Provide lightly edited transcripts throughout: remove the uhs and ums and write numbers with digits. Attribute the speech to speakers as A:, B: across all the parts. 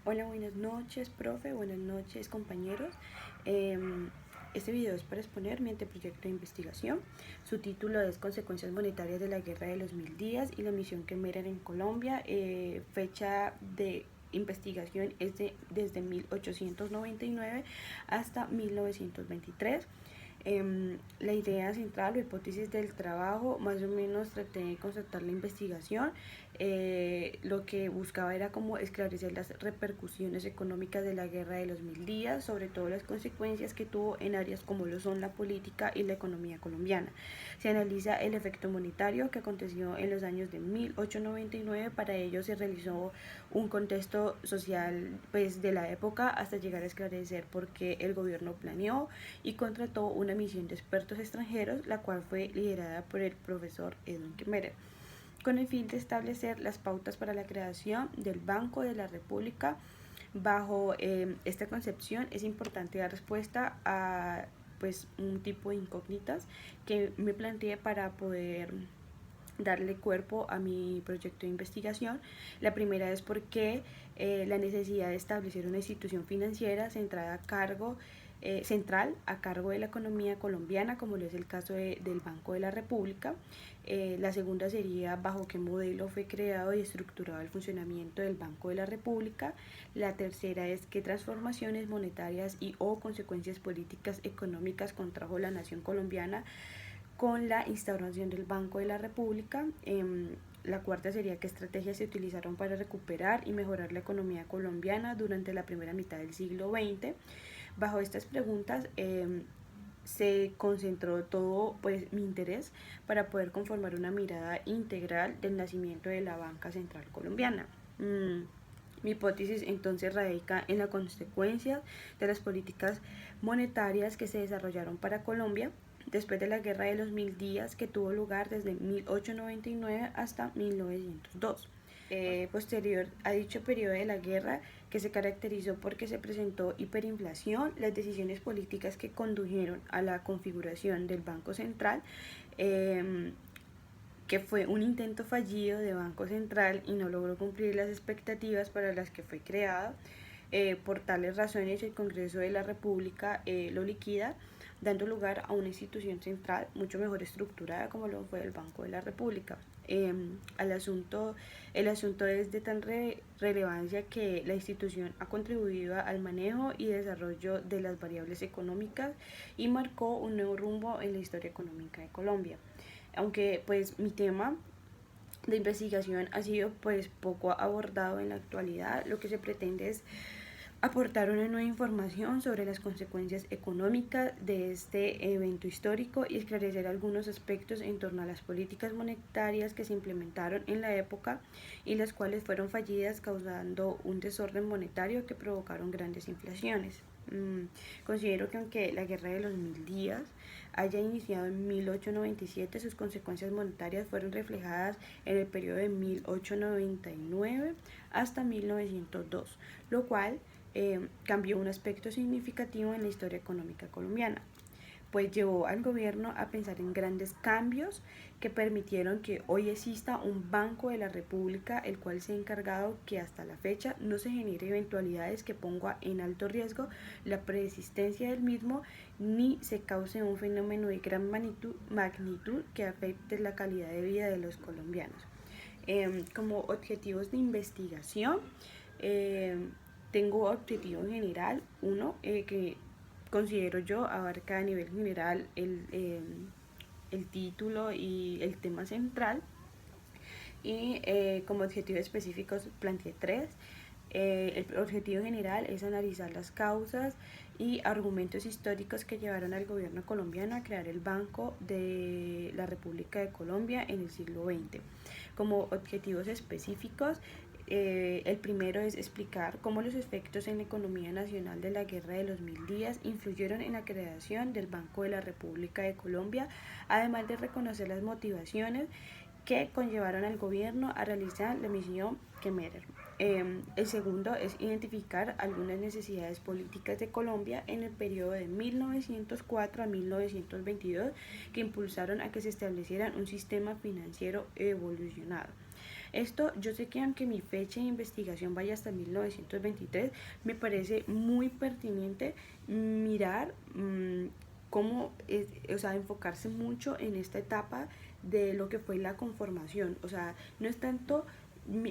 A: Hola, buenas noches, profe, buenas noches, compañeros. Este video es para exponer mi anteproyecto de investigación. Su título es Consecuencias monetarias de la Guerra de los Mil Días y la misión Kemerer en Colombia. Fecha de investigación es desde 1899 hasta 1923. La idea central o hipótesis del trabajo, más o menos traté de constatar la investigación. Lo que buscaba era como esclarecer las repercusiones económicas de la Guerra de los Mil Días, sobre todo las consecuencias que tuvo en áreas como lo son la política y la economía colombiana. Se analiza el efecto monetario que aconteció en los años de 1899. Para ello se realizó un contexto social pues de la época hasta llegar a esclarecer por qué el gobierno planeó y contrató una misión de expertos extranjeros, la cual fue liderada por el profesor Edwin Kemerer, con el fin de establecer las pautas para la creación del Banco de la República. Bajo esta concepción es importante dar respuesta a pues un tipo de incógnitas que me planteé para poder darle cuerpo a mi proyecto de investigación. La primera es por qué la necesidad de establecer una institución financiera central a cargo de la economía colombiana, como lo es el caso del Banco de la República. La segunda sería bajo qué modelo fue creado y estructurado el funcionamiento del Banco de la República. La tercera es qué transformaciones monetarias y o consecuencias políticas económicas contrajo la nación colombiana con la instauración del Banco de la República. La cuarta sería qué estrategias se utilizaron para recuperar y mejorar la economía colombiana durante la primera mitad del siglo XX. Bajo estas preguntas se concentró todo pues mi interés para poder conformar una mirada integral del nacimiento de la banca central colombiana. Mi hipótesis entonces radica en la consecuencia de las políticas monetarias que se desarrollaron para Colombia después de la Guerra de los Mil Días, que tuvo lugar desde 1899 hasta 1902. Posterior a dicho periodo de la guerra, que se caracterizó porque se presentó hiperinflación, las decisiones políticas que condujeron a la configuración del Banco Central, que fue un intento fallido de Banco Central y no logró cumplir las expectativas para las que fue creado. Por tales razones, el Congreso de la República lo liquida, dando lugar a una institución central mucho mejor estructurada como lo fue el Banco de la República. El asunto es de tan relevancia que la institución ha contribuido al manejo y desarrollo de las variables económicas y marcó un nuevo rumbo en la historia económica de Colombia. Aunque pues mi tema de investigación ha sido pues poco abordado en la actualidad, lo que se pretende es aportar una nueva información sobre las consecuencias económicas de este evento histórico y esclarecer algunos aspectos en torno a las políticas monetarias que se implementaron en la época y las cuales fueron fallidas, causando un desorden monetario que provocaron grandes inflaciones. Considero que aunque la Guerra de los Mil Días haya iniciado en 1897, sus consecuencias monetarias fueron reflejadas en el periodo de 1899 hasta 1902, lo cual cambió un aspecto significativo en la historia económica colombiana, pues llevó al gobierno a pensar en grandes cambios que permitieron que hoy exista un Banco de la República, el cual se ha encargado que hasta la fecha no se genere eventualidades que ponga en alto riesgo la preexistencia del mismo, ni se cause un fenómeno de gran magnitud que afecte la calidad de vida de los colombianos. Como objetivos de investigación, eh, tengo objetivo en general, uno que considero yo abarca a nivel general el título y el tema central, y como objetivos específicos planteé tres. El objetivo general es analizar las causas y argumentos históricos que llevaron al gobierno colombiano a crear el Banco de la República de Colombia en el siglo XX. Como objetivos específicos, el primero es explicar cómo los efectos en la economía nacional de la Guerra de los Mil Días influyeron en la creación del Banco de la República de Colombia, además de reconocer las motivaciones que conllevaron al gobierno a realizar la misión Kemerer. El segundo es identificar algunas necesidades políticas de Colombia en el periodo de 1904 a 1922 que impulsaron a que se estableciera un sistema financiero evolucionado. Esto, yo sé que aunque mi fecha de investigación vaya hasta 1923, me parece muy pertinente mirar cómo, o sea, enfocarse mucho en esta etapa de lo que fue la conformación. O sea, no es tanto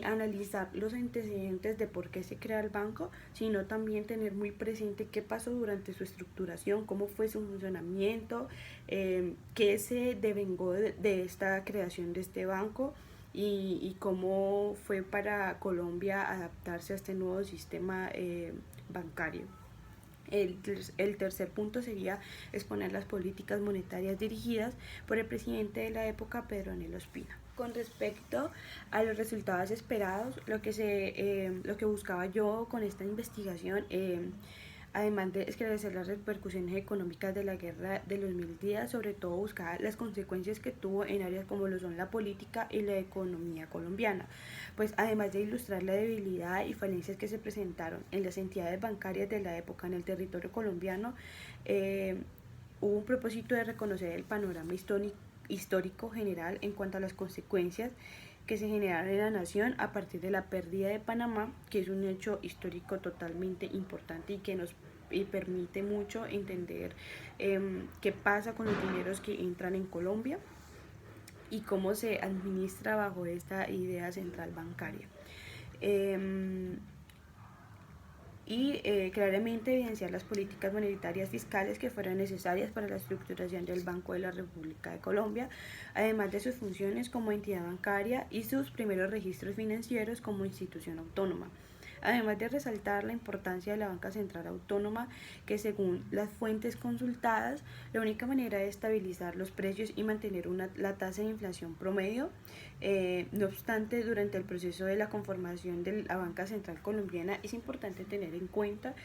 A: analizar los antecedentes de por qué se crea el banco, sino también tener muy presente qué pasó durante su estructuración, cómo fue su funcionamiento, qué se devengó de esta creación de este banco y cómo fue para Colombia adaptarse a este nuevo sistema bancario. El tercer punto sería exponer las políticas monetarias dirigidas por el presidente de la época, Pedro Anhelo Ospina. Con respecto a los resultados esperados, lo que buscaba yo con esta investigación, además de esclarecer las repercusiones económicas de la guerra de los 1000 días, sobre todo buscaba las consecuencias que tuvo en áreas como lo son la política y la economía colombiana, pues además de ilustrar la debilidad y falencias que se presentaron en las entidades bancarias de la época en el territorio colombiano, hubo un propósito de reconocer el panorama histórico general en cuanto a las consecuencias que se generaron en la nación a partir de la pérdida de Panamá, que es un hecho histórico totalmente importante y que nos permite mucho entender qué pasa con los dineros que entran en Colombia y cómo se administra bajo esta idea central bancaria. Claramente evidenciar las políticas monetarias fiscales que fueron necesarias para la estructuración del Banco de la República de Colombia, además de sus funciones como entidad bancaria y sus primeros registros financieros como institución autónoma. Además de resaltar la importancia de la banca central autónoma, que según las fuentes consultadas, la única manera de estabilizar los precios y mantener la tasa de inflación promedio. No obstante, durante el proceso de la conformación de la banca central colombiana es importante tener en cuenta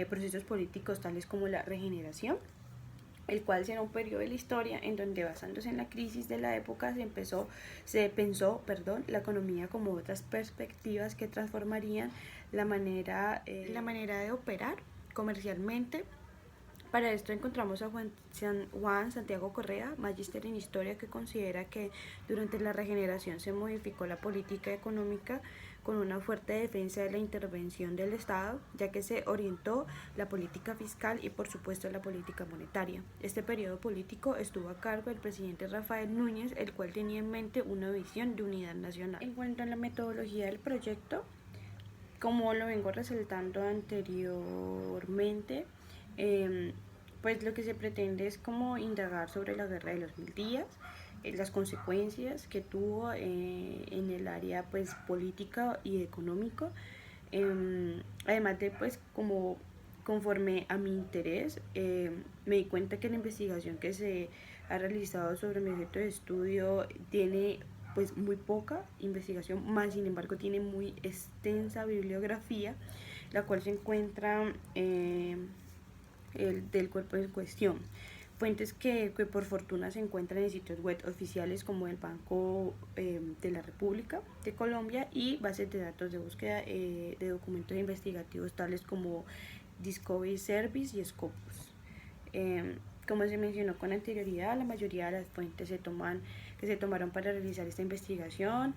A: procesos políticos tales como la regeneración, el cual será un periodo de la historia en donde, basándose en la crisis de la época, se pensó la economía como otras perspectivas que transformarían la manera de operar comercialmente. Para esto encontramos a Juan Santiago Correa, magíster en historia, que considera que durante la regeneración se modificó la política económica con una fuerte defensa de la intervención del Estado, ya que se orientó la política fiscal y por supuesto la política monetaria. Este periodo político estuvo a cargo del presidente Rafael Núñez, el cual tenía en mente una visión de unidad nacional. En cuanto a la metodología del proyecto, como lo vengo resaltando anteriormente, pues lo que se pretende es como indagar sobre la guerra de los 1000 días, las consecuencias que tuvo en el área pues política y económico, además de pues como conforme a mi interés, me di cuenta que la investigación que se ha realizado sobre mi objeto de estudio tiene pues muy poca investigación, más sin embargo tiene muy extensa bibliografía, la cual se encuentra del cuerpo en cuestión. Fuentes que por fortuna se encuentran en sitios web oficiales como el Banco de la República de Colombia y bases de datos de búsqueda de documentos investigativos tales como Discovery Service y Scopus. Como se mencionó con anterioridad, la mayoría de las fuentes que se tomaron para realizar esta investigación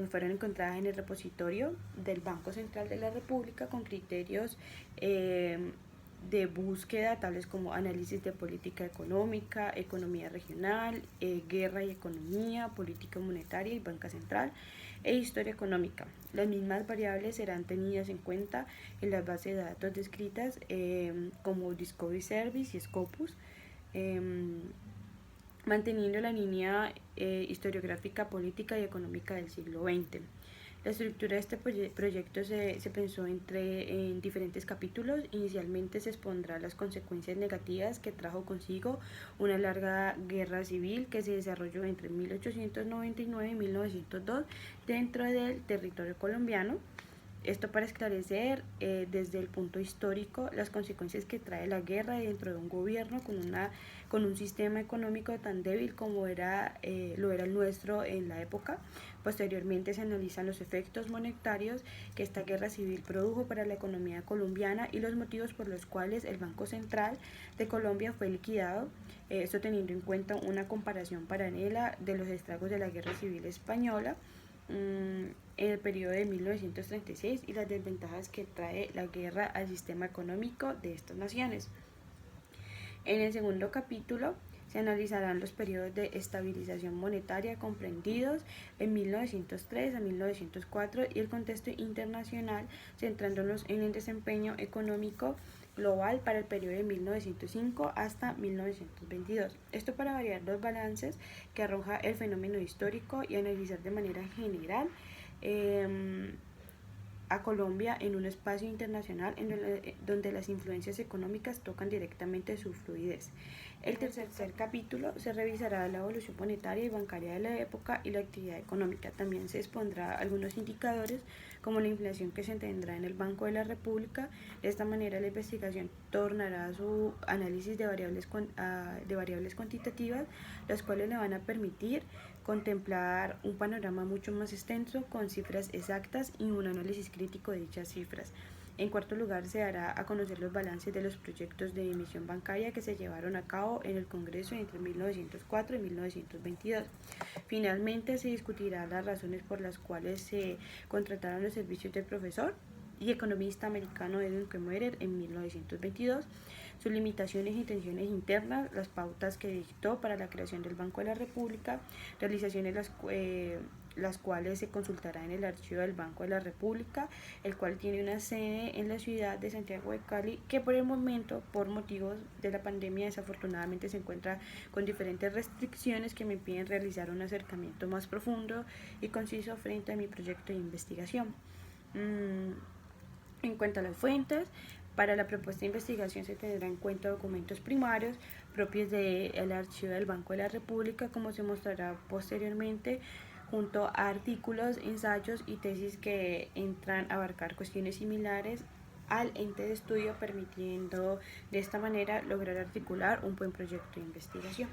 A: fueron encontradas en el repositorio del Banco Central de la República con criterios de búsqueda tales como análisis de política económica, economía regional, guerra y economía, política monetaria y banca central e historia económica. Las mismas variables serán tenidas en cuenta en las bases de datos descritas como Discovery Service y Scopus, manteniendo la línea historiográfica, política y económica del siglo XX. La estructura de este proyecto se pensó en diferentes capítulos. Inicialmente se expondrá las consecuencias negativas que trajo consigo una larga guerra civil que se desarrolló entre 1899 y 1902 dentro del territorio colombiano. Esto para esclarecer desde el punto histórico las consecuencias que trae la guerra dentro de un gobierno con un sistema económico tan débil como lo era el nuestro en la época. Posteriormente se analizan los efectos monetarios que esta guerra civil produjo para la economía colombiana y los motivos por los cuales el Banco Central de Colombia fue liquidado. Esto teniendo en cuenta una comparación paralela de los estragos de la guerra civil española en el periodo de 1936 y las desventajas que trae la guerra al sistema económico de estas naciones. En el segundo capítulo se analizarán los periodos de estabilización monetaria comprendidos en 1903 a 1904 y el contexto internacional, centrándonos en el desempeño económico global para el periodo de 1905 hasta 1922. Esto para variar los balances que arroja el fenómeno histórico y analizar de manera general a Colombia en un espacio internacional donde las influencias económicas tocan directamente su fluidez. El tercer capítulo se revisará la evolución monetaria y bancaria de la época y la actividad económica. También se expondrá algunos indicadores como la inflación que se tendrá en el Banco de la República. De esta manera la investigación tornará a su análisis de variables cuantitativas, las cuales le van a permitir contemplar un panorama mucho más extenso con cifras exactas y un análisis crítico de dichas cifras. En cuarto lugar, se dará a conocer los balances de los proyectos de emisión bancaria que se llevaron a cabo en el Congreso entre 1904 y 1922. Finalmente, se discutirá las razones por las cuales se contrataron los servicios del profesor y economista americano Edwin Kemmerer en 1922, sus limitaciones e intenciones internas, las pautas que dictó para la creación del Banco de la República, realizaciones las cuales se consultará en el archivo del Banco de la República, el cual tiene una sede en la ciudad de Santiago de Cali, que por el momento, por motivos de la pandemia, desafortunadamente se encuentra con diferentes restricciones que me impiden realizar un acercamiento más profundo y conciso frente a mi proyecto de investigación. En cuanto a las fuentes, para la propuesta de investigación se tendrá en cuenta documentos primarios propios del archivo del Banco de la República, como se mostrará posteriormente, junto a artículos, ensayos y tesis que entran a abarcar cuestiones similares al ente de estudio, permitiendo de esta manera lograr articular un buen proyecto de investigación.